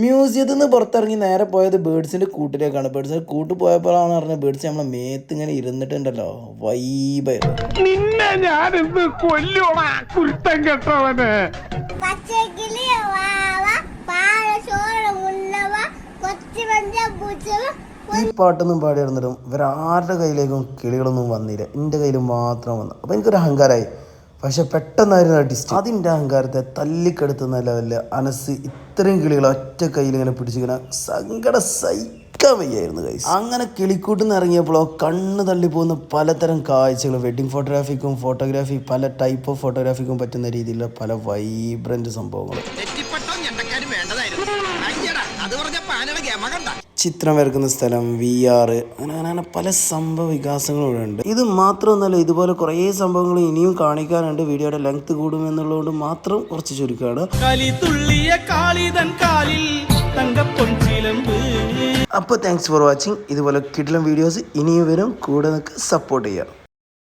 മ്യൂസിയത്തിൽ നിന്ന് പുറത്തിറങ്ങി നേരെ പോയത് ബേഡ്സിൻ്റെ കൂട്ടിലേക്കാണ്. ബേഡ്സിൻ്റെ കൂട്ട് പോയപ്പോഴാണ് പറഞ്ഞത് ബേഡ്സ് നമ്മളെ മേത്ത് ഇങ്ങനെ ഇരുന്നിട്ടുണ്ടല്ലോ, വൈബായിരുന്നു. ഈ പാട്ടൊന്നും പാടിയിരുന്നിട്ടും ഇവരാരുടെ കയ്യിലേക്കും കിളികളൊന്നും വന്നില്ല, എൻ്റെ കയ്യിൽ മാത്രം വന്നു. അപ്പോൾ എനിക്കൊരു അഹങ്കാരമായി. പക്ഷെ പെട്ടെന്നായിരുന്നു ഡിസ്റ്റ്. അതിൻ്റെ അഹങ്കാരത്തെ തല്ലിക്കെടുത്തുന്ന ലെവലിൽ അനസ് ഇത്രയും കിളികൾ ഒറ്റ കയ്യിൽ ഇങ്ങനെ പിടിച്ചിങ്ങനെ സങ്കടം സഹിക്കാൻ വയ്യായിരുന്നു കൈസ്. അങ്ങനെ കിളിക്കൂട്ടിൽ നിന്ന് ഇറങ്ങിയപ്പോഴോ കണ്ണ് തള്ളിപ്പോകുന്ന പലതരം കാഴ്ചകൾ, വെഡ്ഡിങ് ഫോട്ടോഗ്രാഫിക്കും ഫോട്ടോഗ്രാഫി പല ടൈപ്പ് ഓഫ് ഫോട്ടോഗ്രാഫിക്കും പറ്റുന്ന രീതിയിലുള്ള പല വൈബ്രൻറ്റ് സംഭവങ്ങൾ. ചിത്രം വരക്കുന്ന സ്ഥലം, VR, അങ്ങനെ പല സംഭവ വികാസങ്ങളും ഇവിടെ ഉണ്ട്. ഇത് മാത്രമൊന്നുമല്ല, ഇതുപോലെ കുറേ സംഭവങ്ങൾ ഇനിയും കാണിക്കാനുണ്ട്. വീഡിയോയുടെ ലെങ്ത് കൂടുമെന്നുള്ളതുകൊണ്ട് മാത്രം കുറച്ച് ചുരുക്കമാണ്. അപ്പോൾ താങ്ക്സ് ഫോർ വാച്ചിങ്. ഇതുപോലെ കിടിലൻ വീഡിയോസ് ഇനിയും വരും. കൂടെ നിൽക്കുക, സപ്പോർട്ട് ചെയ്യുക.